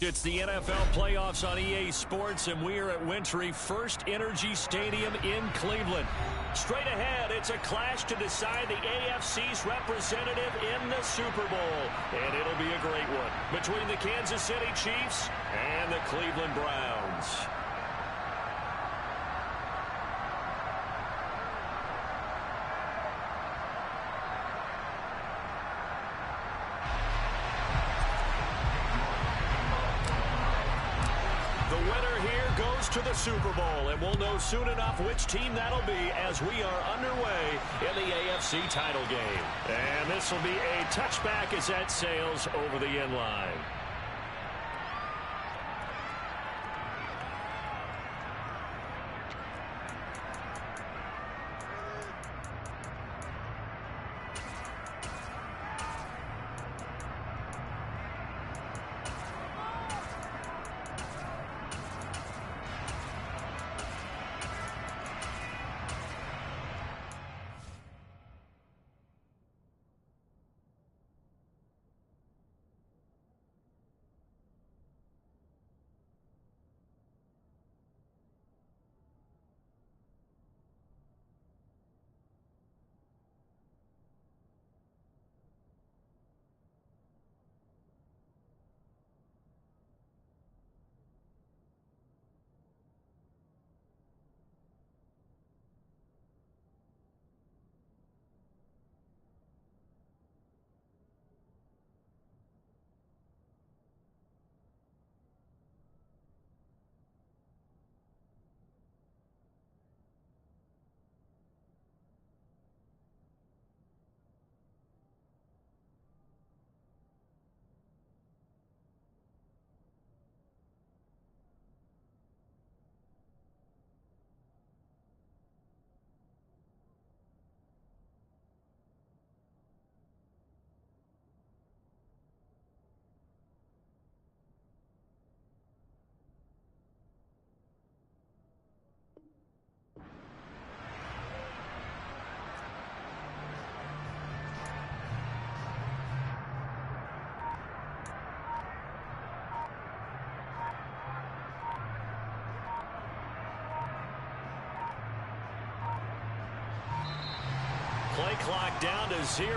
It's the NFL playoffs on EA Sports, and we are at Wintry First Energy Stadium in Cleveland. Straight ahead, it's a clash to decide the AFC's representative in the Super Bowl. And it'll be a great one between the Kansas City Chiefs and the Cleveland Browns. To the Super Bowl, and we'll know soon enough which team that'll be as we are underway in the AFC title game. And this will be a touchback as that sails over the end line. Play clock down to 0,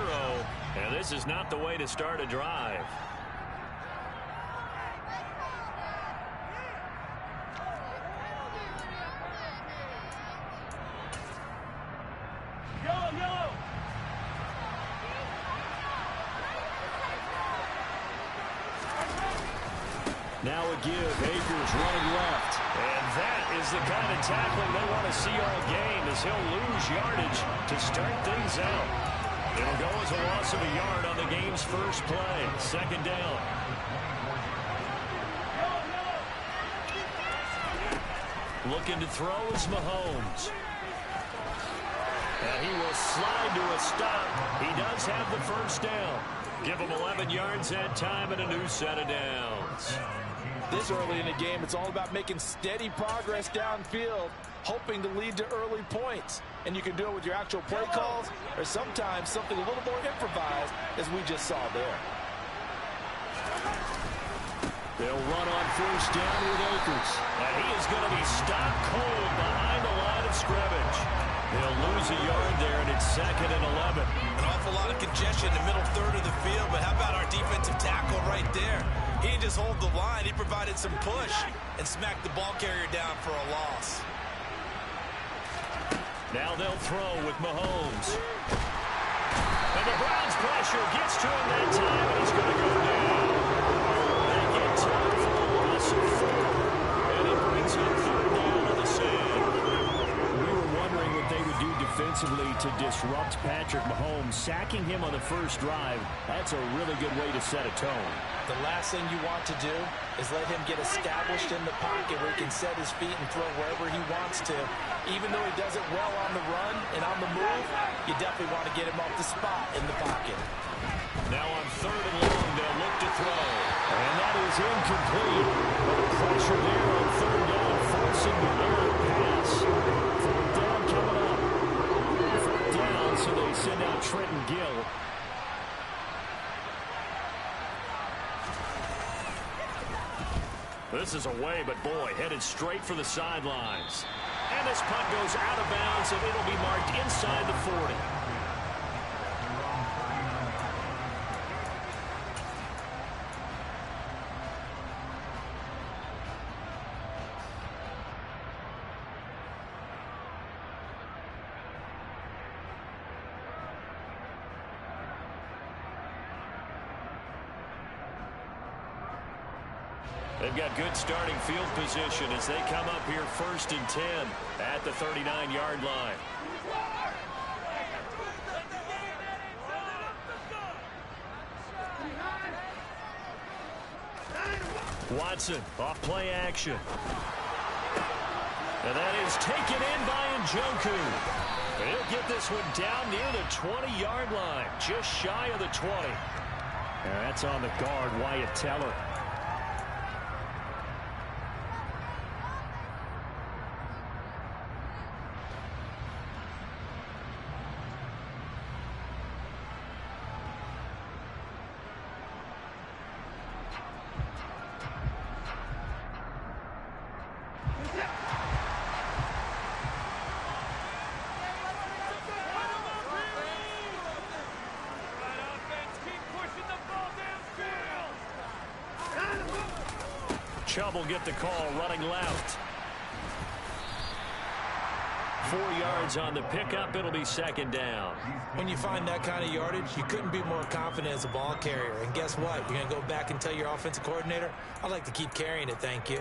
and this is not the way to start a drive. Now a give. Akers running left. And that is the kind of tackling they want to see all game, as he'll lose yardage to start things out. It'll go as a loss of a yard on the game's first play. Second down. Looking to throw is Mahomes. And he will slide to a stop. He does have the first down. Give him 11 yards that time and a new set of downs. This early in the game, it's all about making steady progress downfield, hoping to lead to early points. And you can do it with your actual play calls or sometimes something a little more improvised, as we just saw there. They'll run on first down with Akers. And he is going to be stopped cold behind the line of scrimmage. They'll lose a yard there, and it's 2nd and 11. An awful lot of congestion in the middle third of the field, but how about our defensive tackle right there? He didn't just hold the line. He provided some push and smacked the ball carrier down for a loss. Now they'll throw with Mahomes. And the Browns' pressure gets to him that time, and he's going to go down. They get time for a loss of 4, and it brings up 3rd down on the sand. We were wondering what they would do defensively to disrupt Patrick Mahomes. Sacking him on the first drive, that's a really good way to set a tone. The last thing you want to do is let him get established in the pocket where he can set his feet and throw wherever he wants to. Even though he does it well on the run and on the move, you definitely want to get him off the spot in the pocket. Now on 3rd and long, they'll look to throw. And that is incomplete. But the pressure there on 3rd down, forcing the errant pass. 4th down coming up. 4th down, so they send out Trenton Gill. This is away, but boy, headed straight for the sidelines. And this punt goes out of bounds, and it'll be marked inside the 40. They've got good starting field position as they come up here 1st and 10 at the 39-yard line. Watson off play action. And that is taken in by Njoku. He'll get this one down near the 20-yard line, just shy of the 20. And that's on the guard, Wyatt Teller. Chubb will get the call running left. 4 yards on the pickup. It'll be 2nd down. When you find that kind of yardage, you couldn't be more confident as a ball carrier. And guess what? You're going to go back and tell your offensive coordinator, I'd like to keep carrying it, thank you.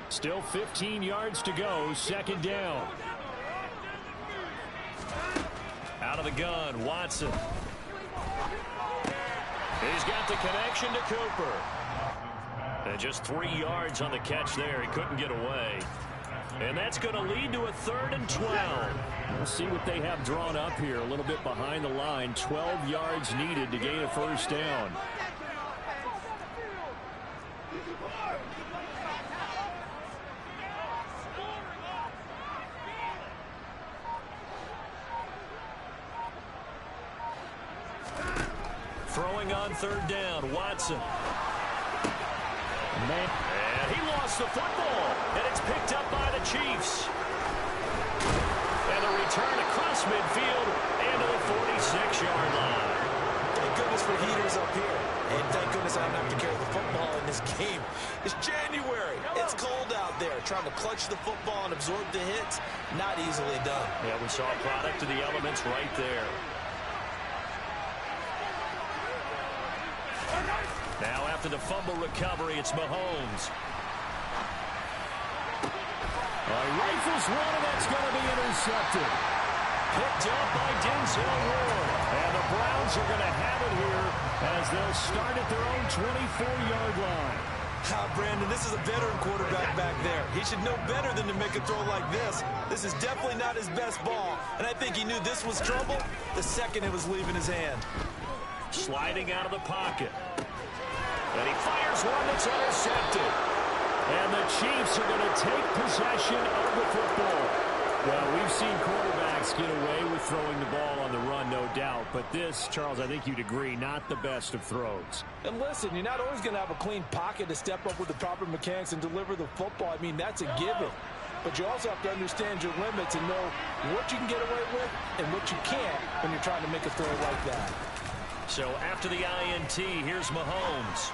Still 15 yards to go, 2nd down. Out of the gun, Watson. He's got the connection to Cooper. And just 3 yards on the catch there. He couldn't get away. And that's going to lead to a 3rd and 12. We'll see what they have drawn up here. A little bit behind the line. 12 yards needed to gain a 1st down. Throwing on 3rd down, Watson. And he lost the football, and it's picked up by the Chiefs. And a return across midfield and to the 46-yard line. Thank goodness for heaters up here. And thank goodness I don't have to carry the football in this game. It's January. It's cold out there. Trying to clutch the football and absorb the hits, not easily done. Yeah, we saw a product of the elements right there. Now after the fumble recovery, it's Mahomes. Rifles one, and that's going to be intercepted. Picked up by Denzel Ward. And the Browns are going to have it here as they'll start at their own 24-yard line. Brandon, this is a veteran quarterback back there. He should know better than to make a throw like this. This is definitely not his best ball. And I think he knew this was trouble the second it was leaving his hand. Sliding out of the pocket. And he fires one that's intercepted. And the Chiefs are going to take possession of the football. Well, we've seen quarterbacks get away with throwing the ball on the run, no doubt. But this, Charles, I think you'd agree, not the best of throws. And listen, you're not always going to have a clean pocket to step up with the proper mechanics and deliver the football. I mean, that's a given. But you also have to understand your limits and know what you can get away with and what you can't when you're trying to make a throw like that. So after the INT, here's Mahomes.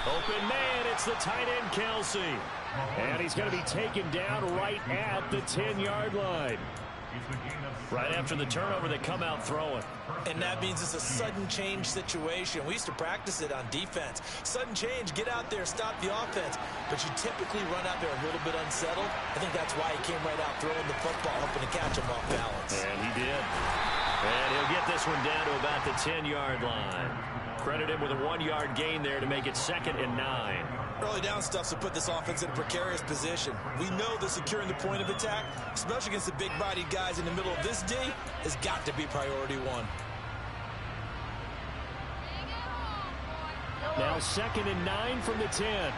Open man, it's the tight end, Kelsey. And he's going to be taken down right at the 10-yard line. Right after the turnover, they come out throwing. And that means it's a sudden change situation. We used to practice it on defense. Sudden change, get out there, stop the offense. But you typically run out there a little bit unsettled. I think that's why he came right out throwing the football, hoping to catch him off balance. And he did. And he'll get this one down to about the 10-yard line. Credit him with a 1-yard gain there to make it 2nd and 9. Early down stuff to put this offense in a precarious position. We know that securing the point of attack, especially against the big-bodied guys in the middle of this D, has got to be priority one. Now 2nd and 9 from the 10.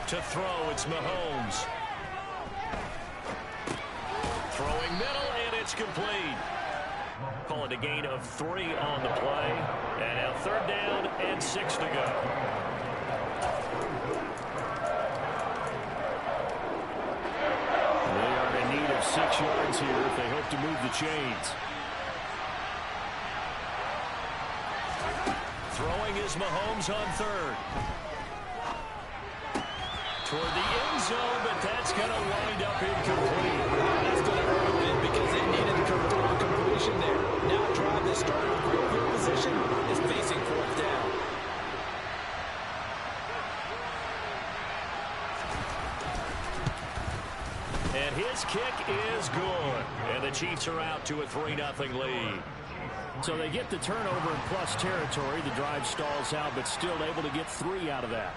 To throw, it's Mahomes. Throwing middle, and it's complete. Call it a gain of 3 on the play. And now 3rd down and 6 to go. They are in need of 6 yards here if they hope to move the chains. Throwing is Mahomes on 3rd. Toward the end zone, but that's going to wind up incomplete. That's going to hurt a bit because they needed to come through the completion there. Now a drive that started with great field position is facing 4th down. And his kick is good. And the Chiefs are out to a 3-0 lead. So they get the turnover in plus territory. The drive stalls out, but still able to get 3 out of that.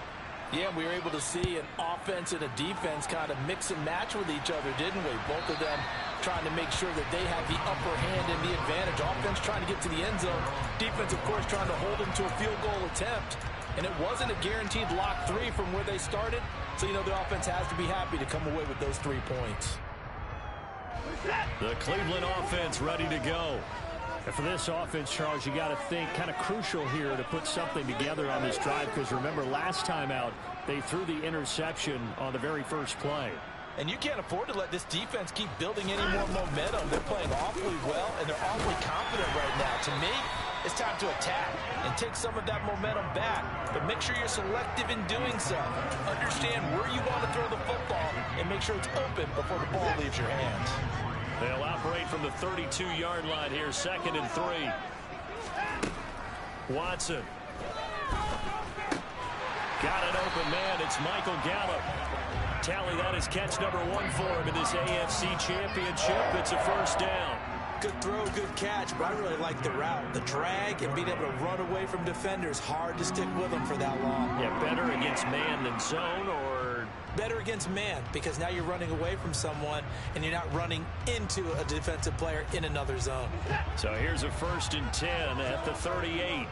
Yeah, we were able to see an offense and a defense kind of mix and match with each other, didn't we? Both of them trying to make sure that they have the upper hand and the advantage. Offense trying to get to the end zone. Defense, of course, trying to hold them to a field goal attempt. And it wasn't a guaranteed lock 3 from where they started. So, you know, the offense has to be happy to come away with those 3 points. The Cleveland offense ready to go. And for this offense, Charles, you got to think kind of crucial here to put something together on this drive, because remember last time out they threw the interception on the very first play. And you can't afford to let this defense keep building any more momentum. They're playing awfully well, and they're awfully confident right now. To me, it's time to attack and take some of that momentum back. But make sure you're selective in doing so. Understand where you want to throw the football and make sure it's open before the ball leaves your hands. They'll operate from the 32-yard line here, 2nd and 3. Watson. Got an open man. It's Michael Gallup. Tally, that is catch number 1 for him in this AFC Championship. It's a 1st down. Good throw, good catch, but I really like the route. The drag and being able to run away from defenders. Hard to stick with them for that long. Yeah, better against man than zone, or? Better against man, because now you're running away from someone and you're not running into a defensive player in another zone. So here's a 1st and 10 at the 38.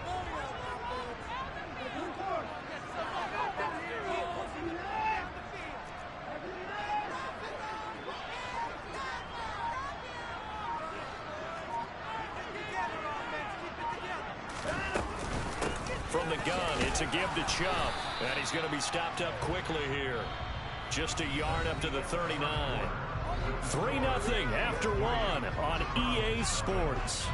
From the gun, it's a give to Chubb. And he's going to be stopped up quickly here. Just a yard up to the 39. 3-0 after 1 on EA Sports.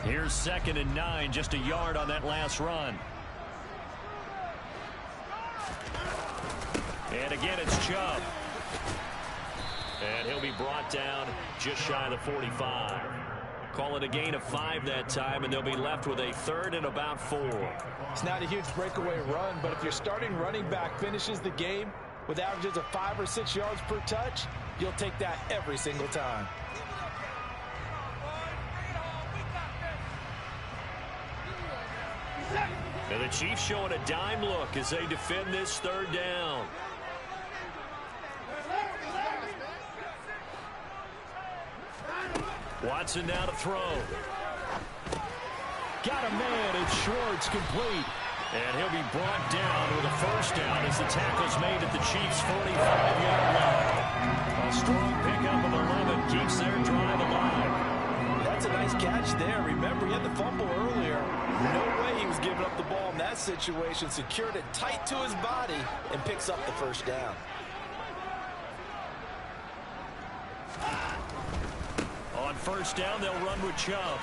Here's 2nd and 9, just a yard on that last run. And again, it's Chubb. And he'll be brought down just shy of the 45. Call it a gain of 5 that time, and they'll be left with a 3rd and about 4. It's not a huge breakaway run, but if your starting running back finishes the game with averages of 5 or 6 yards per touch, you'll take that every single time. And the Chiefs showing a dime look as they defend this 3rd down. Watson now to throw. Got a man, it's Schwartz, complete. And he'll be brought down with a 1st down as the tackle's made at the Chiefs' 45-yard line. A strong pickup of 11 keeps their drive alive. That's a nice catch there. Remember, he had the fumble earlier. No way he was giving up the ball in that situation. Secured it tight to his body and picks up the 1st down. On 1st down, they'll run with Chubb.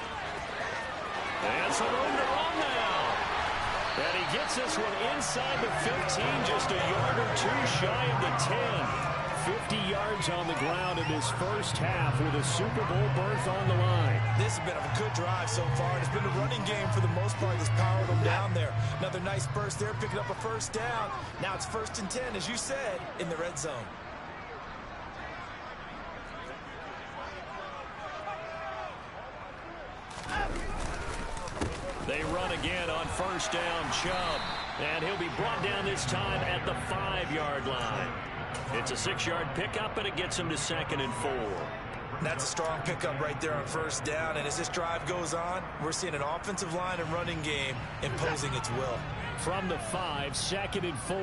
And some room to run now. And he gets this one inside the 15, just a yard or 2 shy of the 10. 50 yards on the ground in this first half with a Super Bowl berth on the line. This has been a good drive so far. It's been a running game for the most part that's powered them down there. Another nice burst there, picking up a 1st down. Now it's 1st and 10, as you said, in the red zone. They run again on 1st down, Chubb. And he'll be brought down this time at the 5-yard line. It's a 6-yard pickup, and it gets him to 2nd and 4. That's a strong pickup right there on first down. And as this drive goes on, we're seeing an offensive line and running game imposing its will. From the 5, 2nd and 4.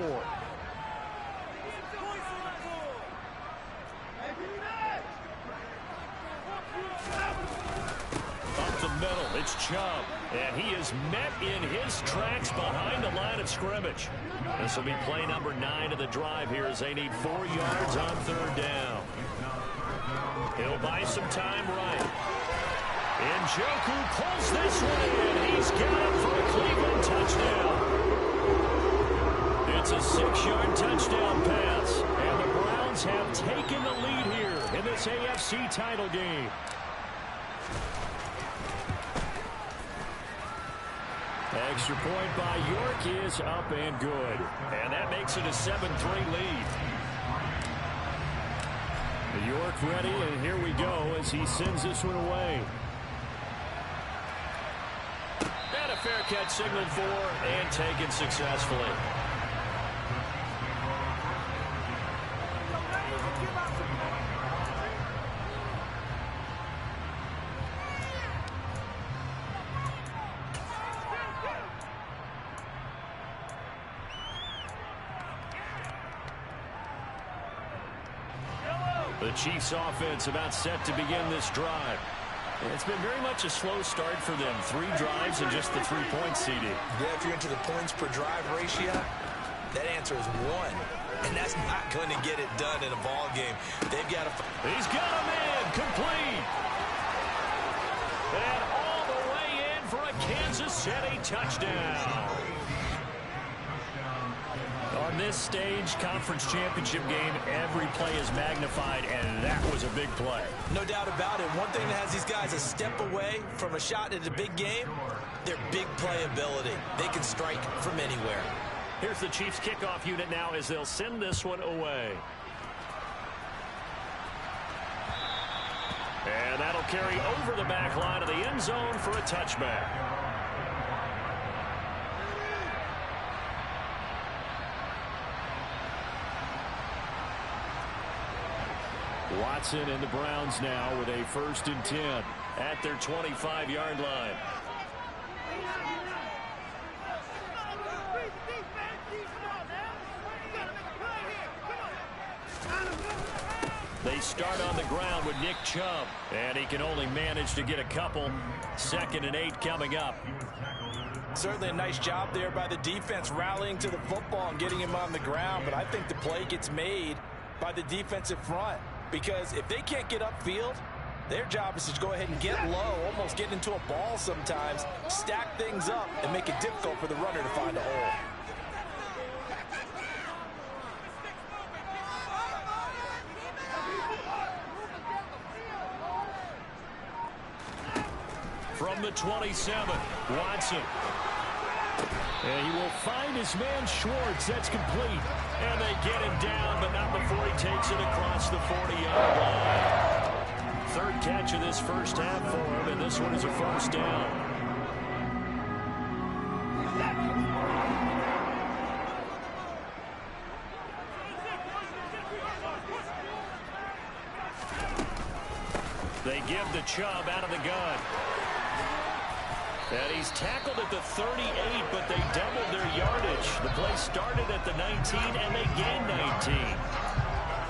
Up the middle, it's Chubb. And he is met in his tracks behind the line of scrimmage. This will be play number 9 of the drive here as they need 4 yards on 3rd down. He'll buy some time right. Njoku pulls this one in. He's got it for a Cleveland touchdown. It's a 6-yard touchdown pass. And the Browns have taken the lead here in this AFC title game. Extra point by York is up and good. And that makes it a 7-3 lead. York ready, and here we go as he sends this one away. And a fair catch signaled for and taken successfully. The Chiefs offense about set to begin this drive. It's been very much a slow start for them. 3 drives and just the 3 points CD. Yeah, if you're into the points per drive ratio, that answer is 1. And that's not going to get it done in a ball game. They've got to... He's got a man complete. And all the way in for a Kansas City touchdown. On this stage, conference championship game, every play is magnified, and that was a big play. No doubt about it. One thing that has these guys a step away from a shot at a big game, their big play ability. They can strike from anywhere. Here's the Chiefs kickoff unit now as they'll send this one away. And that'll carry over the back line of the end zone for a touchback. Watson and the Browns now with a 1st and 10 at their 25-yard line. They start on the ground with Nick Chubb, and he can only manage to get a couple. 2nd and 8 coming up. Certainly a nice job there by the defense rallying to the football and getting him on the ground, but I think the play gets made by the defensive front. Because if they can't get upfield, their job is to go ahead and get low, almost get into a ball sometimes, stack things up, and make it difficult for the runner to find a hole. From the 27, Watson. And he will find his man Schwartz. That's complete. And they get him down, but not before he takes it across the 40-yard line. 3rd catch of this first half for him, and this one is a 1st down. They give the Chubb out of the gun. And he's tackled at the 38, but they doubled their yardage. The play started at the 19, and they gained 19.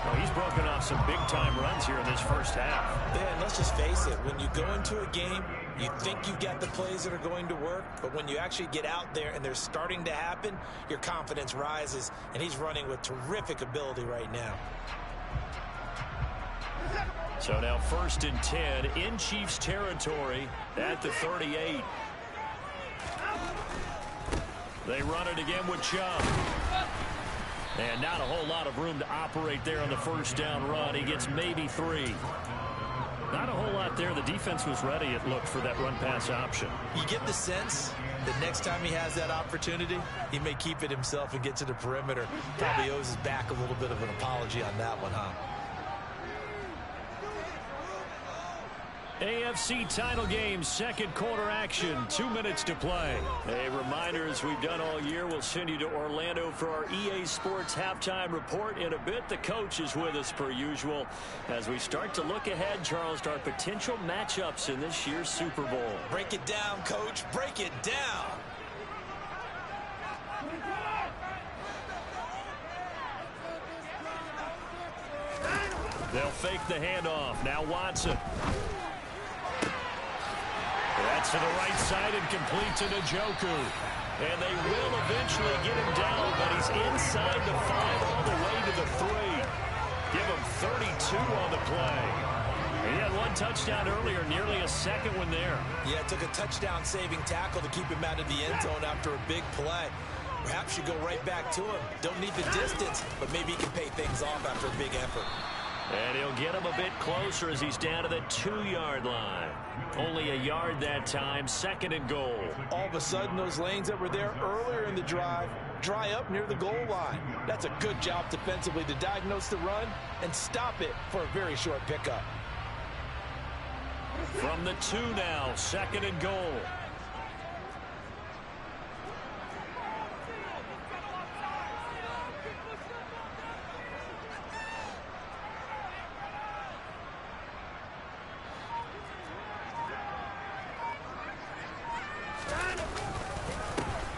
Well, he's broken off some big-time runs here in this first half. Yeah, and let's just face it. When you go into a game, you think you've got the plays that are going to work, but when you actually get out there and they're starting to happen, your confidence rises, and he's running with terrific ability right now. So now 1st and 10 in Chiefs territory at the 38. They run it again with Chubb. And not a whole lot of room to operate there on the 1st down run. He gets maybe 3. Not a whole lot there. The defense was ready, it looked, for that run-pass option. You get the sense that next time he has that opportunity, he may keep it himself and get to the perimeter. Probably owes his back a little bit of an apology on that one, huh? AFC title game, second quarter action, 2 minutes to play. A reminder, as we've done all year, we'll send you to Orlando for our EA Sports halftime report in a bit. The coach is with us per usual as we start to look ahead, Charles, to our potential matchups in this year's Super Bowl. Break it down, Coach. Break it down. They'll fake the handoff. Now Watson. That's to the right side and complete to Njoku. And they will eventually get him down, but he's inside the 5 all the way to the 3. Give him 32 on the play. He had one touchdown earlier, nearly a second one there. Yeah, it took a touchdown-saving tackle to keep him out of the end zone after a big play. Perhaps you go right back to him. Don't need the distance, but maybe he can pay things off after a big effort. And he'll get him a bit closer as he's down to the 2-yard line. Only a yard that time, 2nd and goal. All of a sudden, those lanes that were there earlier in the drive dry up near the goal line. That's a good job defensively to diagnose the run and stop it for a very short pickup. From the 2 now, 2nd and goal.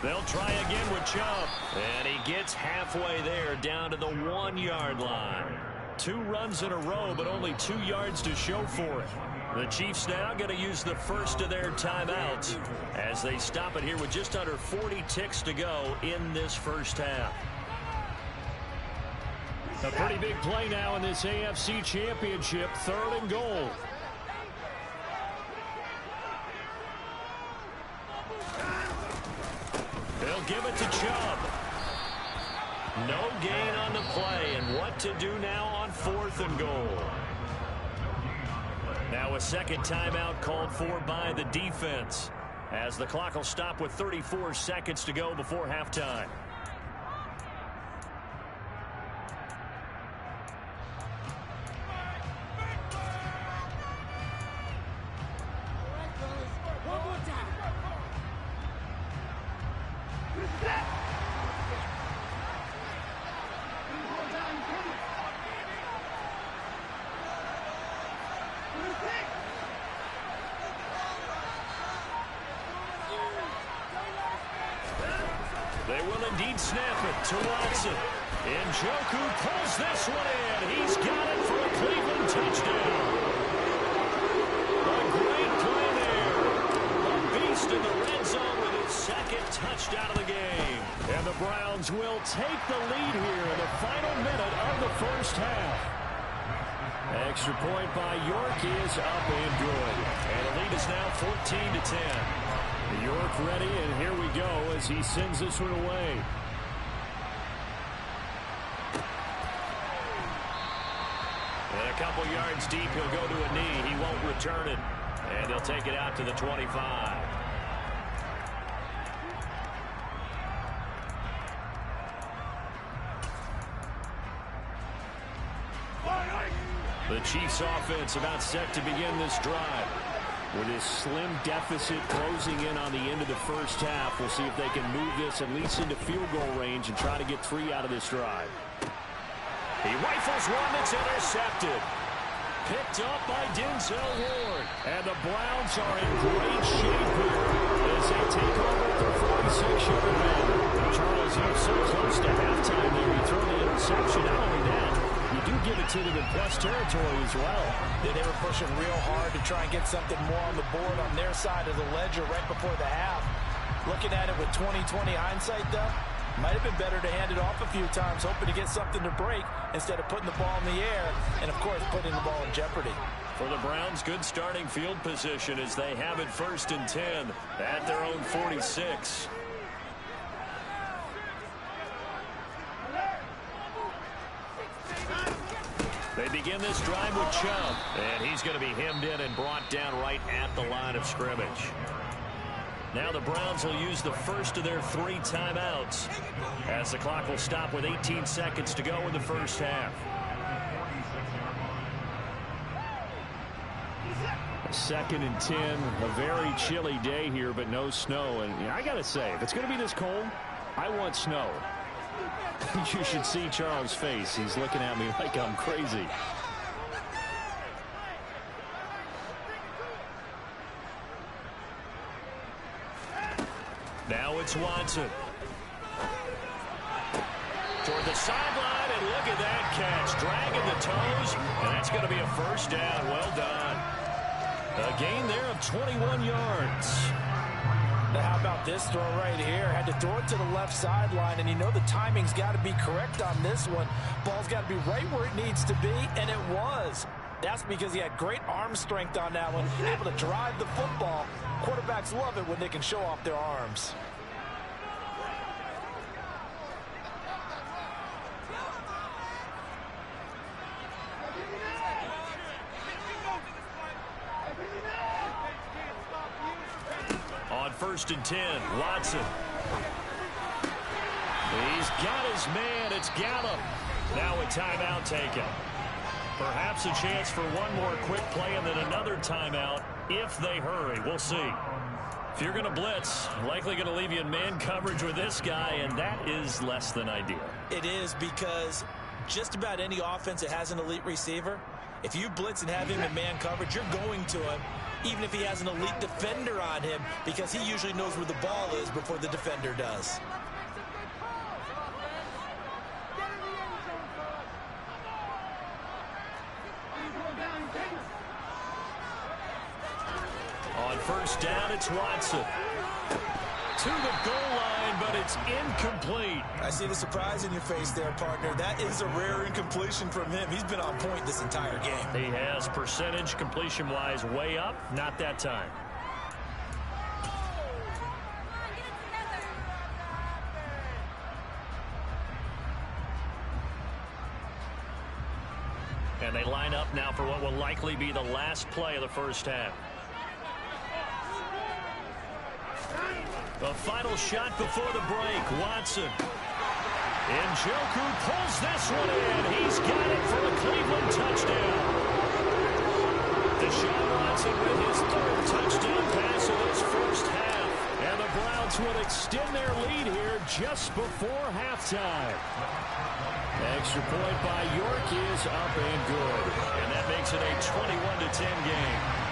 They'll try again with Chubb. And he gets halfway there, down to the 1-yard line. 2 runs in a row, but only 2 yards to show for it. The Chiefs now going to use the first of their timeouts as they stop it here with just under 40 ticks to go in this first half. A pretty big play now in this AFC Championship, 3rd and goal. They'll give it to Chubb. No gain on the play, and what to do now on 4th and goal. Now a second timeout called for by the defense as the clock will stop with 34 seconds to go before halftime. They will indeed snap it to Watson. Njoku pulls this one in. He's got it for a Cleveland touchdown. A great play there. A beast in the red zone with his 2nd touchdown of the game. And the Browns will take the lead here in the final minute of the first half. Extra point by York is up and good. And the lead is now 14-10. York ready, and here we go as he sends this one away. And a couple yards deep, he'll go to a knee. He won't return it, and he'll take it out to the 25. The Chiefs offense about set to begin this drive. With his slim deficit closing in on the end of the first half, we'll see if they can move this at least into field goal range and try to get 3 out of this drive. He rifles one that's intercepted. Picked up by Denzel Ward. And the Browns are in great shape here as they take over at their 46-yard line. Charles, he was so close to halftime there. He threw the interception. Not only that, you do give it to them in plus territory as well. Yeah, they were pushing real hard to try and get something more on the board on their side of the ledger right before the half. Looking at it with 20/20 hindsight, though, might have been better to hand it off a few times, hoping to get something to break instead of putting the ball in the air and, of course, putting the ball in jeopardy. For the Browns, good starting field position as they have it 1st and 10 at their own 46. They begin this drive with Chubb, and he's going to be hemmed in and brought down right at the line of scrimmage. Now the Browns will use the first of their 3 timeouts as the clock will stop with 18 seconds to go in the first half. 2nd and 10. A very chilly day here, but no snow. And I got to say, if it's going to be this cold, I want snow. You should see Charles' face. He's looking at me like I'm crazy. Now it's Watson. Toward the sideline, and look at that catch. Dragging the toes, and that's going to be a first down. Well done. A gain there of 21 yards. Now how about this throw right here? Had to throw it to the left sideline, and you know the timing's got to be correct on this one. Ball's got to be right where it needs to be, and it was. That's because he had great arm strength on that one, able to drive the football. Quarterbacks love it when they can show off their arms. On 1st and 10, Watson. He's got his man. It's Gallup. Now a timeout taken. Perhaps a chance for one more quick play and then another timeout if they hurry. We'll see. If you're going to blitz, likely going to leave you in man coverage with this guy, and that is less than ideal. It is, because just about any offense that has an elite receiver, if you blitz and have him in man coverage, you're going to him, even if he has an elite defender on him, because he usually knows where the ball is before the defender does. On 1st down, it's Watson. To the goal line, but it's incomplete. I see the surprise in your face there, partner. That is a rare incompletion from him. He's been on point this entire game. He has percentage completion-wise way up. Not that time. And they line up now for what will likely be the last play of the first half. The final shot before the break. Watson. Njoku pulls this one in. He's got it for a Cleveland touchdown. Deshaun Watson with his 3rd touchdown pass of this first half. And the Browns will extend their lead here just before halftime. Extra point by York is up and good. And that makes it a 21-10 game.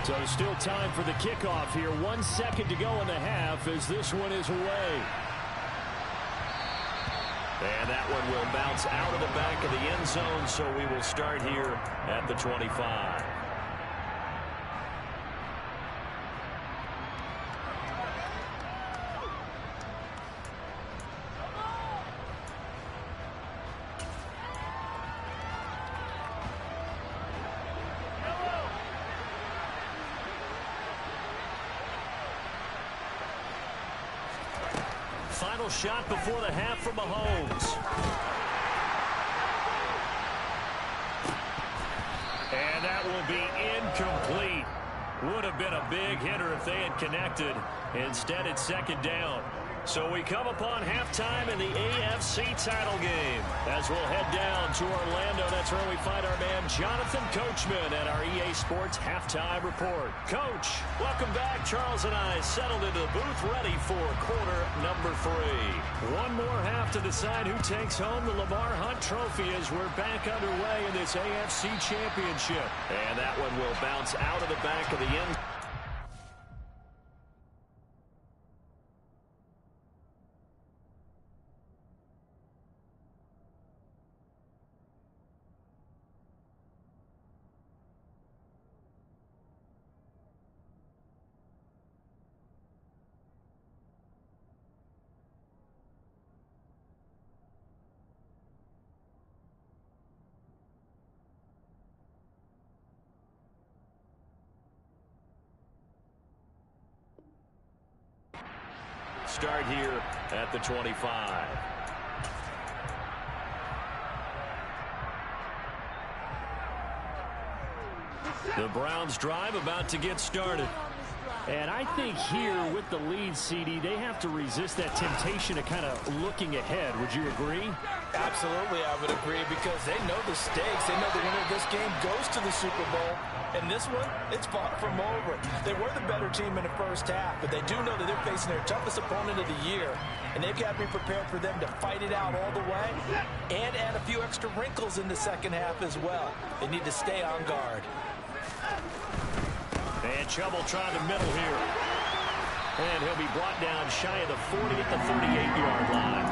So still time for the kickoff here. 1 second to go in the half as this one is away. And that one will bounce out of the back of the end zone, so we will start here at the 25. Final shot before the half from Mahomes. And that will be incomplete. Would have been a big hitter if they had connected. Instead, it's 2nd down. So we come upon halftime in the AFC title game. As we'll head down to Orlando, that's where we find our man Jonathan Coachman at our EA Sports Halftime Report. Coach, welcome back. Charles and I settled into the booth ready for quarter number 3. One more half to decide who takes home the Lamar Hunt Trophy as we're back underway in this AFC Championship. And that one will bounce out of the back of the end. Start here at the 25. The Browns drive about to get started. And I think here with the lead, CD, they have to resist that temptation of kind of looking ahead. Would you agree? Absolutely, I would agree, because they know the stakes. They know the winner of this game goes to the Super Bowl. And this one, it's far from over. They were the better team in the first half, but they do know that they're facing their toughest opponent of the year. And they've got to be prepared for them to fight it out all the way and add a few extra wrinkles in the second half as well. They need to stay on guard. And Chubb will try the middle here. And he'll be brought down shy of the 40 at the 38-yard line.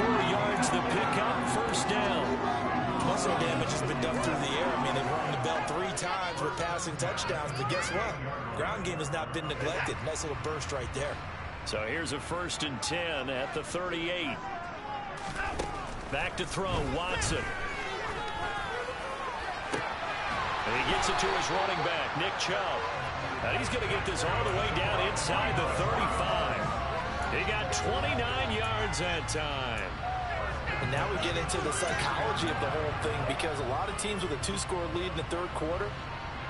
4 yards the pickup, first down. Muscle damage has been done through the air. I mean, they've rung the bell 3 times with passing touchdowns, but guess what? Ground game has not been neglected. Nice little burst right there. So here's a 1st and 10 at the 38. Back to throw, Watson. And he gets it to his running back, Nick Chubb. And he's going to get this all the way down inside the 35. He got 29 yards that time. And now we get into the psychology of the whole thing, because a lot of teams with a 2-score lead in the third quarter,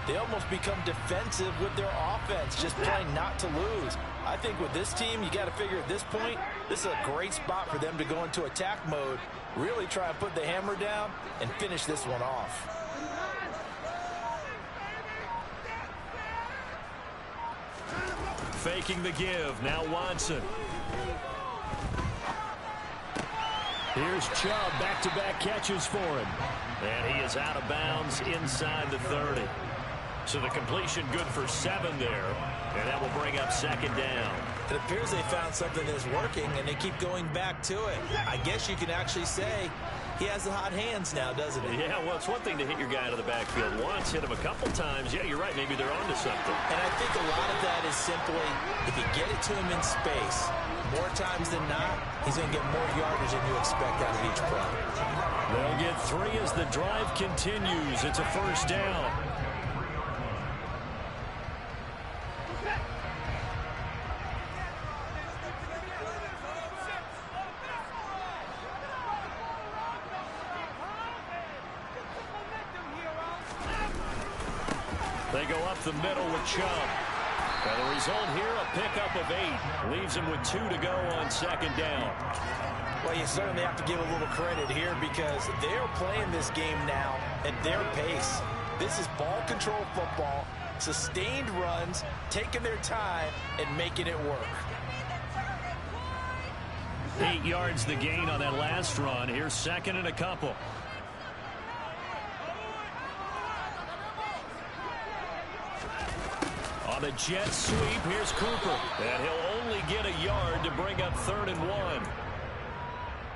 they almost become defensive with their offense, just playing not to lose. I think with this team, you got to figure at this point, this is a great spot for them to go into attack mode, really try and put the hammer down and finish this one off. Faking the give, now Watson. Here's Chubb, back-to-back catches for him. And he is out of bounds inside the 30. So the completion good for 7 there. And that will bring up 2nd down. It appears they found something that's working, and they keep going back to it. I guess you can actually say he has the hot hands now, doesn't he? Yeah, well, it's one thing to hit your guy out of the backfield once, hit him a couple times. Yeah, you're right. Maybe they're onto something. And I think a lot of that is simply, if you get it to him in space, more times than not, he's going to get more yardage than you expect out of each play. They'll get 3 as the drive continues. It's a 1st down. They go up the middle with Chubb. And the result here, a pickup of 8. Leaves him with 2 to go on 2nd down. Well, you certainly have to give a little credit here, because they're playing this game now at their pace. This is ball control football, sustained runs, taking their time, and making it work. 8 yards the gain on that last run. Here's 2nd and a couple. On the jet sweep, here's Cooper. And he'll only get a yard to bring up 3rd and 1.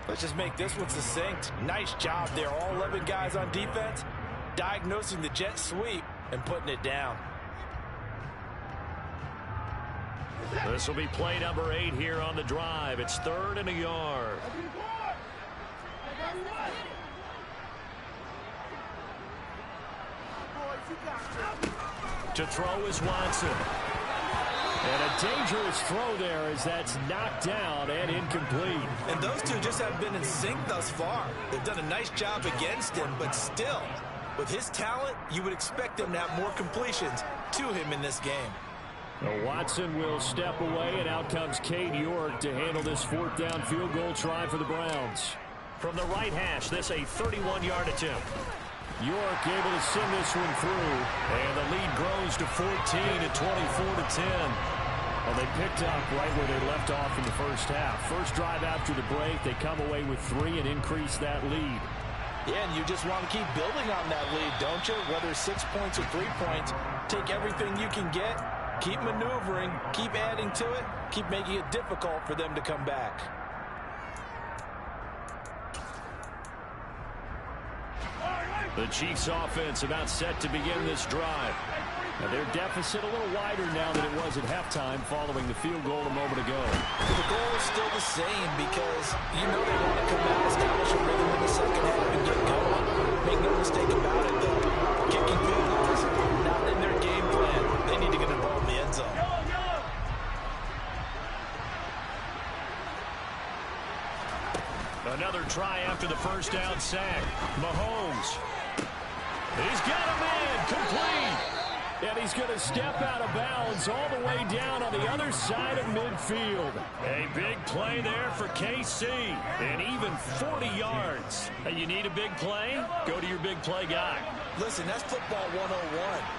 Let's just make this one succinct. Nice job there. All 11 guys on defense diagnosing the jet sweep and putting it down. This will be play number 8 here on the drive. It's 3rd and a yard. To throw is Watson. And a dangerous throw there as that's knocked down and incomplete. And those two just haven't been in sync thus far. They've done a nice job against him, but still, with his talent, you would expect them to have more completions to him in this game. Watson will step away, and out comes Cade York to handle this 4th down field goal try for the Browns. From the right hash, this a 31-yard attempt. York able to send this one through, and the lead grows to 14 at 24-10. Well, they picked up right where they left off in the first half. First drive after the break, they come away with 3 and increase that lead. Yeah, and you just want to keep building on that lead, don't you? Whether 6 points or 3 points, take everything you can get, keep maneuvering, keep adding to it, keep making it difficult for them to come back. The Chiefs offense about set to begin this drive. Now their deficit a little wider now than it was at halftime following the field goal a moment ago. The goal is still the same, because you know they want to come out, establish a rhythm in the second half and get going. Make no mistake about it, though. Kicking field goals, not in their game plan. They need to get the ball in the end zone. Another try after the first down sack. Mahomes. He's got a man complete. And he's going to step out of bounds all the way down on the other side of midfield. A big play there for KC. And even 40 yards. Hey, you need a big play? Go to your big play guy. Listen, that's football 101.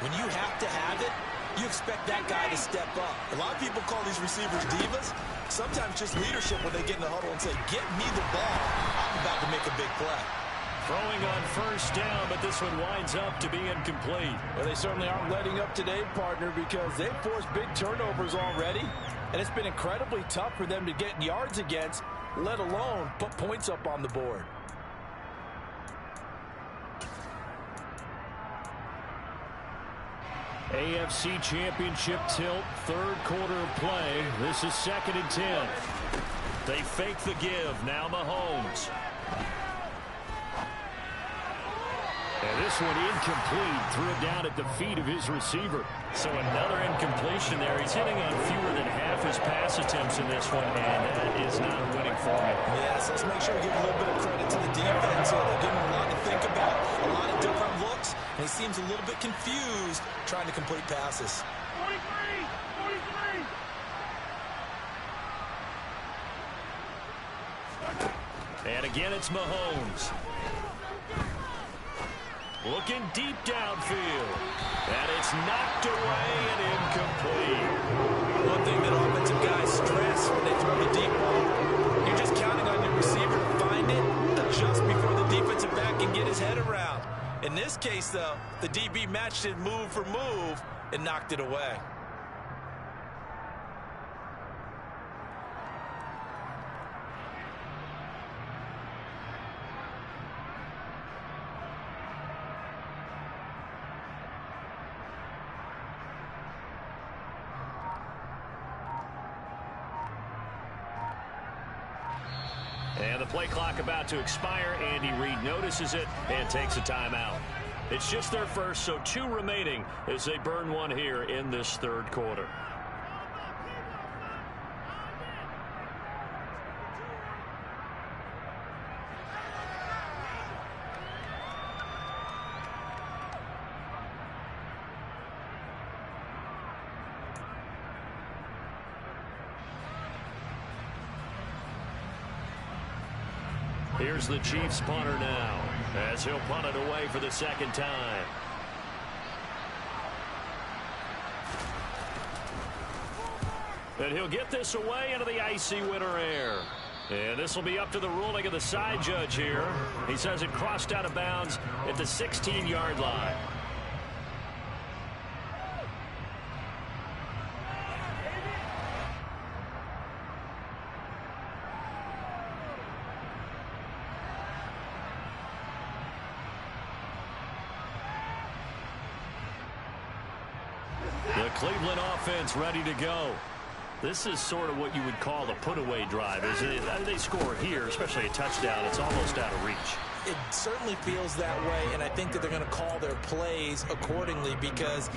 When you have to have it, you expect that guy to step up. A lot of people call these receivers divas. Sometimes just leadership when they get in the huddle and say, get me the ball. I'm about to make a big play. Throwing on first down, but this one winds up to be incomplete. Well, they certainly aren't letting up today, partner, because they've forced big turnovers already. And it's been incredibly tough for them to get yards against, let alone put points up on the board. AFC Championship tilt, third quarter of play. This is 2nd and 10. They fake the give. Now Mahomes. And this one incomplete. Threw it down at the feet of his receiver. So another incompletion there. He's hitting on fewer than half his pass attempts in this one, and that is not a winning formula. Yes, let's make sure we give a little bit of credit to the defense here. They're giving him a lot to think about, a lot of different looks, and he seems a little bit confused trying to complete passes. 43. And again, it's Mahomes. Looking deep downfield. And it's knocked away and incomplete. One thing that offensive guys stress when they throw the deep ball, you're just counting on your receiver to find it, adjust before the defensive back can get his head around. In this case, though, the DB matched it move for move and knocked it away. And the play clock about to expire. Andy Reid notices it and takes a timeout. It's just their first, so 2 remaining as they burn one here in this third quarter. Here's the Chiefs punter now, as he'll punt it away for the second time. And he'll get this away into the icy winter air. And this will be up to the ruling of the side judge here. He says it crossed out of bounds at the 16-yard line. The Cleveland offense ready to go. This is sort of what you would call a put-away drive. As they score here, especially a touchdown, it's almost out of reach. It certainly feels that way, and I think that they're going to call their plays accordingly, because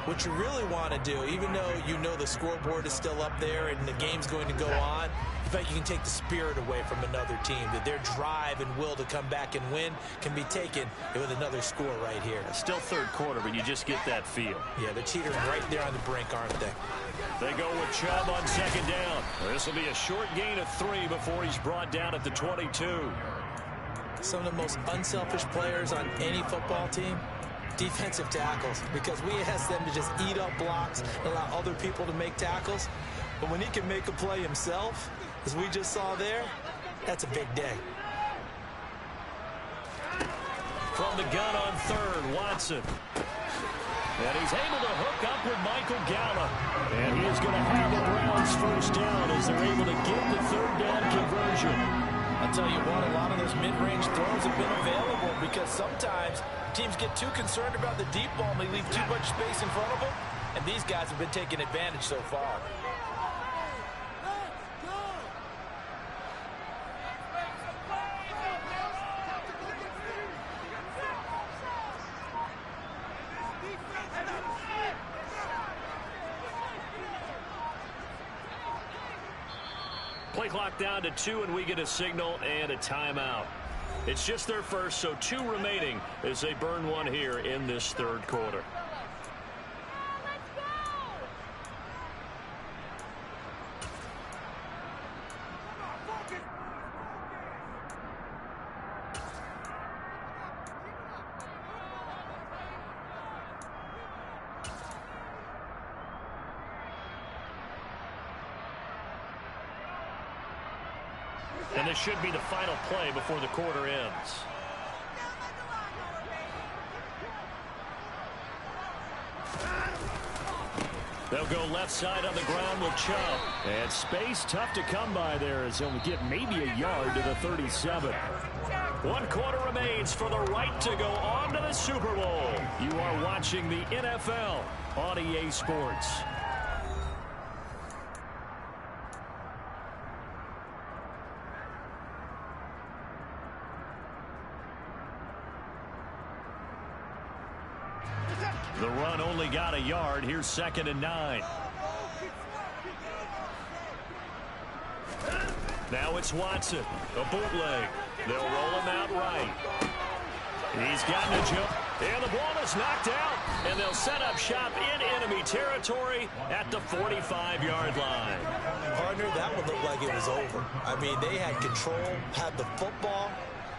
what you really want to do, even though you know the scoreboard is still up there and the game's going to go on, in fact, you can take the spirit away from another team, that their drive and will to come back and win can be taken with another score right here. Still third quarter, but you just get that feel. Yeah, they're teetering right there on the brink, aren't they? They go with Chubb on second down. This will be a short gain of 3 before he's brought down at the 22. Some of the most unselfish players on any football team, defensive tackles, because we ask them to just eat up blocks and allow other people to make tackles. But when he can make a play himself, as we just saw there, that's a big day. From the gun on third, Watson. And he's able to hook up with Michael Gallup. And he is going to have the Browns first down as they're able to get the third down conversion. I'll tell you what, a lot of those mid-range throws have been available, because sometimes teams get too concerned about the deep ball and they leave too much space in front of them, and these guys have been taking advantage so far. Play clock down to 2, and we get a signal and a timeout. It's just their first, so 2 remaining as they burn one here in this third quarter. And this should be the final play before the quarter ends. They'll go left side on the ground with Chubb. And space tough to come by there as he'll get maybe a yard to the 37. 1 quarter remains for the right to go on to the Super Bowl. You are watching the NFL on EA Sports. The run only got a yard. Here's 2nd and 9. Now it's Watson. A bootleg. They'll roll him out right. He's gotten a jump. And the ball is knocked out. And they'll set up shop in enemy territory at the 45-yard line. Partner, that one looked like it was over. I mean, they had control, had the football,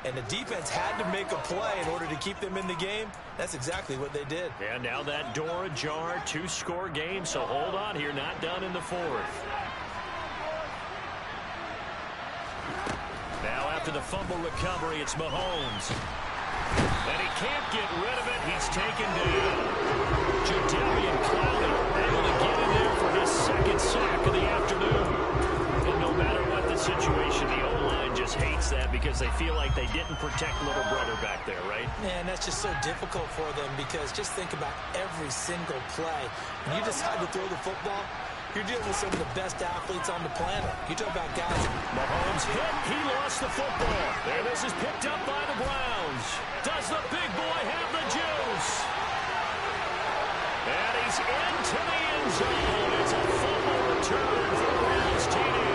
and the defense had to make a play in order to keep them in the game. That's exactly what they did. And now that door ajar, 2-score game, so hold on here, not done in the 4th. Now after the fumble recovery, it's Mahomes. And he can't get rid of it. He's taken down. Jadeveon Clowney able to get in there for his 2nd sack of the afternoon. And no matter what the situation, the O-line just hates that because they feel like they didn't protect little brother back there, right? Man, that's just so difficult for them because just think about every single play. When you decide to throw the football, you're dealing with some of the best athletes on the planet. You talk about guys. Mahomes hit. He lost the football. There, this is picked up by the Browns. Does the big boy have the juice? And he's into the end zone. It's a fumble return for Browns TD.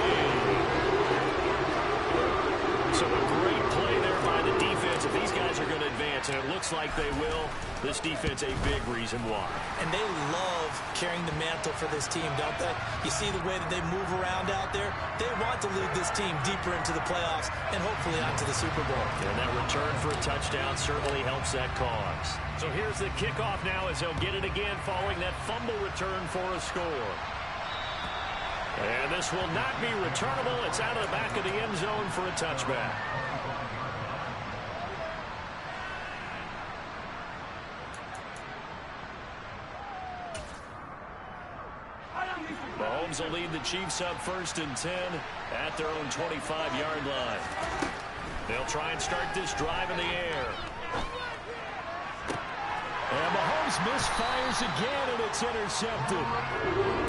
So a great play there by the defense. If these guys are going to advance, and it looks like they will, this defense a big reason why. And they love carrying the mantle for this team, don't they? You see the way that they move around out there? They want to lead this team deeper into the playoffs and hopefully onto the Super Bowl. And that return for a touchdown certainly helps that cause. So here's the kickoff now as they'll get it again following that fumble return for a score. And this will not be returnable. It's out of the back of the end zone for a touchback. Mahomes will lead the Chiefs up 1st and 10 at their own 25-yard line. They'll try and start this drive in the air. And Mahomes misfires again, and it's intercepted.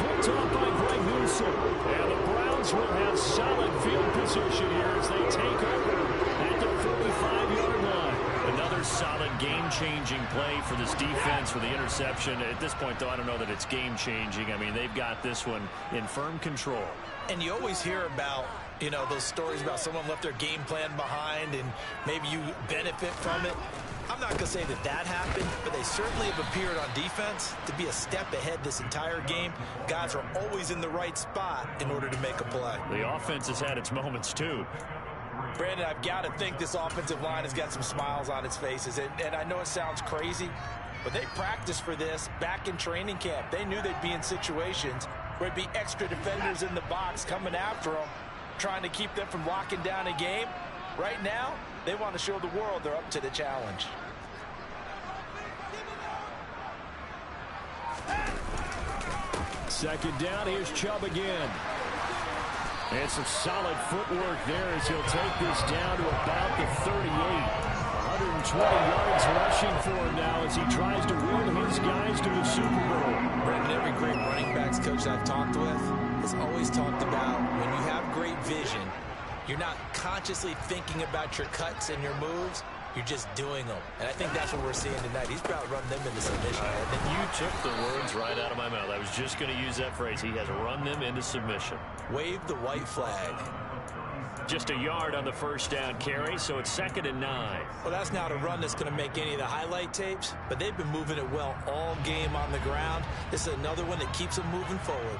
Picked off by Greg Newsome. And the Browns will have solid field position here as they take over at the 45-yard line. Another solid game-changing play for this defense for the interception. At this point, though, I don't know that it's game-changing. I mean, they've got this one in firm control. And you always hear about, you know, those stories about someone left their game plan behind and maybe you benefit from it. I'm not going to say that that happened, but they certainly have appeared on defense to be a step ahead this entire game. Guys are always in the right spot in order to make a play. The offense has had its moments, too. Brandon, I've got to think this offensive line has got some smiles on its faces. And I know it sounds crazy, but they practiced for this back in training camp. They knew they'd be in situations where it'd be extra defenders in the box coming after them, trying to keep them from locking down a game. Right now, they want to show the world they're up to the challenge. Second down, here's Chubb again. And some solid footwork there as he'll take this down to about the 38. 120 yards rushing for him now as he tries to will his guys to the Super Bowl. Brandon, every great running backs coach I've talked with has always talked about when you have great vision, you're not consciously thinking about your cuts and your moves. You're just doing them. And I think that's what we're seeing tonight. He's about to run them into submission. And you took the words right out of my mouth. I was just going to use that phrase. He has run them into submission. Wave the white flag. Just a yard on the first down carry, so it's 2nd and 9. Well, that's not a run that's going to make any of the highlight tapes, but they've been moving it well all game on the ground. This is another one that keeps them moving forward.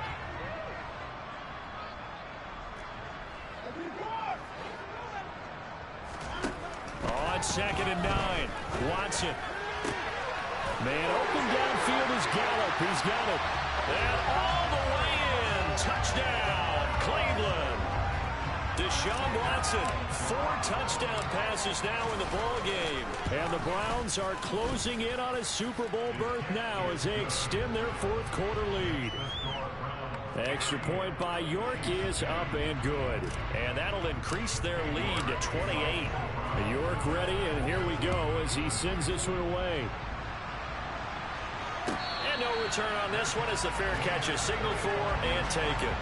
On 2nd and 9, Watson. Man open downfield is Gallup. He's got it. And all the way in. Touchdown, Cleveland. Deshaun Watson, 4 touchdown passes now in the ball game. And the Browns are closing in on a Super Bowl berth now as they extend their fourth quarter lead. Extra point by York is up and good. And that'll increase their lead to 28. York ready, and here we go as he sends this one away. And no return on this one as the fair catch is signaled for and taken.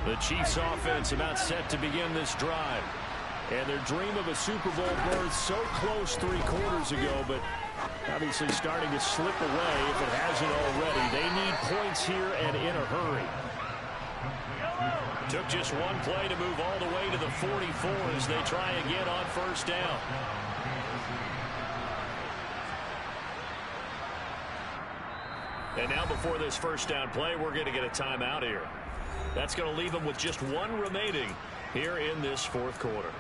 The Chiefs offense about set to begin this drive. And their dream of a Super Bowl berth so close 3 quarters ago, but obviously starting to slip away if it hasn't already. They need points here and in a hurry. Took just one play to move all the way to the 44 as they try again on first down. And now before this first down play, we're going to get a timeout here. That's going to leave them with just 1 remaining here in this fourth quarter.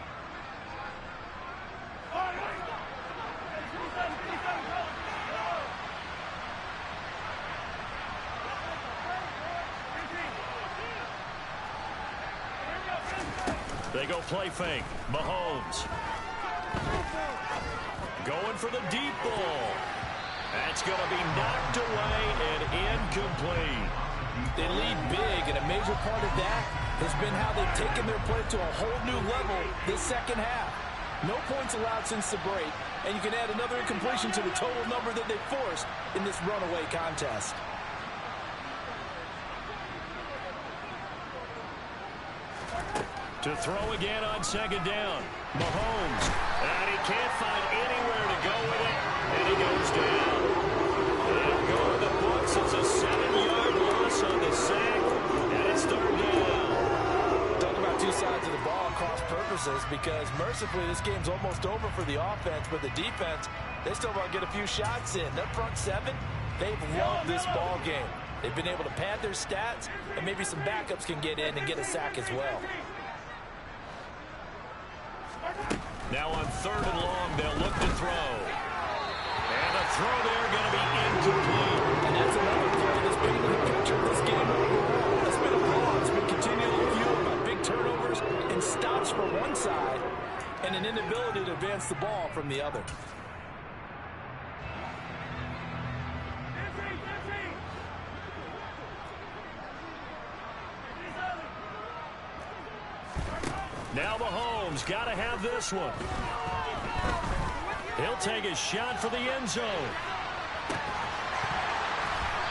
They go play fake. Mahomes. Going for the deep ball. That's going to be knocked away and incomplete. They lead big, and a major part of that has been how they've taken their play to a whole new level this second half. No points allowed since the break, and you can add another incompletion to the total number that they forced in this runaway contest. To throw again on second down. Mahomes. And he can't find anywhere to go with it, and he goes down. That'll go to the books. It's a 7-yard loss on the sack, and it's third down. Talk about 2 sides of the ball cross purposes, because mercifully this game's almost over for the offense, but the defense, they still want to get a few shots in. Their front 7, they've loved this ball game. They've been able to pad their stats, and maybe some backups can get in and get a sack as well. Now on third and long, they'll look to throw. And the throw there going to be incomplete. And that's another play that's been in the picture of this game overall. That's been a blowout. It's been continually fueled by big turnovers and stops from one side and an inability to advance the ball from the other. Now Mahomes got to have this one. He'll take a shot for the end zone.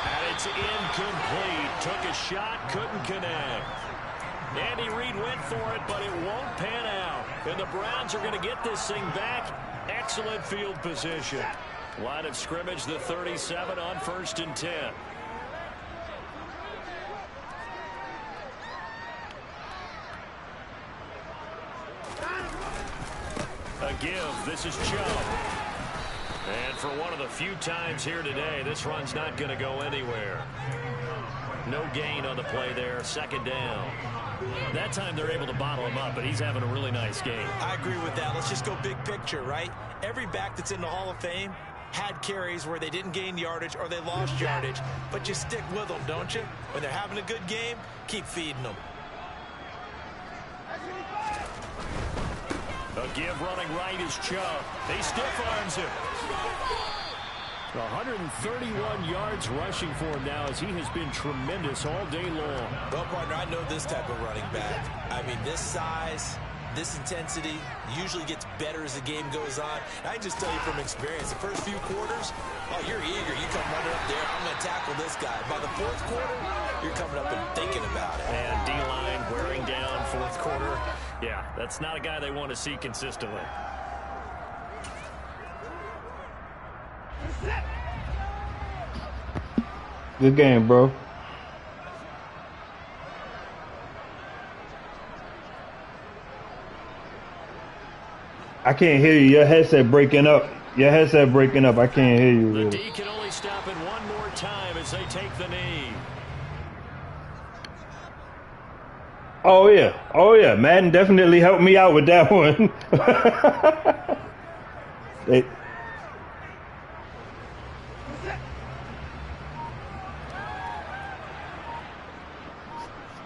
And it's incomplete. Took a shot, couldn't connect. Andy Reid went for it, but it won't pan out. And the Browns are going to get this thing back. Excellent field position. Line of scrimmage, the 37 on 1st and 10. A give. This is Chubb. And for one of the few times here today, this run's not going to go anywhere. No gain on the play there. Second down. That time they're able to bottle him up, but he's having a really nice game. I agree with that. Let's just go big picture, right? Every back that's in the Hall of Fame had carries where they didn't gain yardage or they lost yardage, but you stick with them, don't you? When they're having a good game, keep feeding them. A give running right is Chubb. He stiff arms him. 131 yards rushing for him now as he has been tremendous all day long. Well, partner, I know this type of running back. I mean, this size, this intensity usually gets better as the game goes on. And I can just tell you from experience, the first few quarters, oh, you're eager. You come running up there, I'm going to tackle this guy. By the fourth quarter, you're coming up and thinking about it. And D-line wearing down fourth quarter. Yeah, that's not a guy they want to see consistently. Good game, bro. I can't hear you. Your headset breaking up. Your headset breaking up. I can't hear you. The Really. D can only stop it one more time as they take the knee. Oh yeah. Oh yeah. Madden definitely helped me out with that one. They,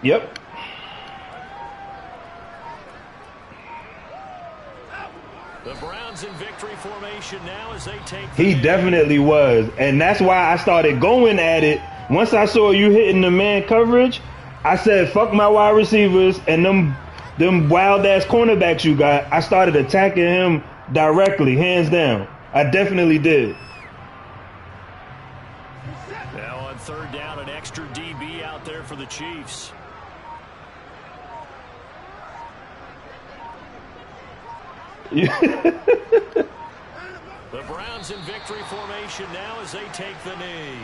yep. The Browns in victory formation now as they take He definitely was. And that's why I started going at it. Once I saw you hitting the man coverage, I said, fuck my wide receivers and them wild ass cornerbacks you got. I started attacking him directly, hands down. I definitely did. Now on third down, an extra DB out there for the Chiefs. The Browns in victory formation now as they take the knee.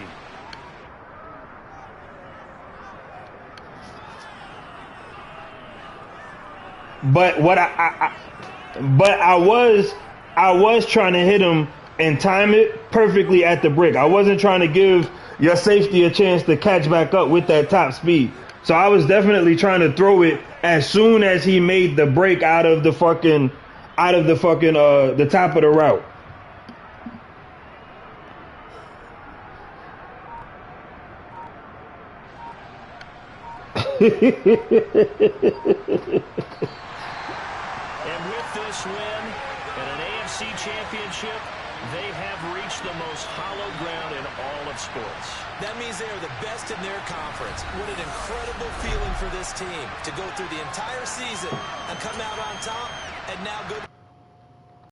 But what I was trying to hit him and time it perfectly at the brick. I wasn't trying to give your safety a chance to catch back up with that top speed. So I was definitely trying to throw it as soon as he made the break out of the top of the route. And with this win and an AFC championship, they have reached the most hallowed ground in all of sports. That means they are the best in their conference. What an incredible feeling for this team to go through the entire season and come out on top and now go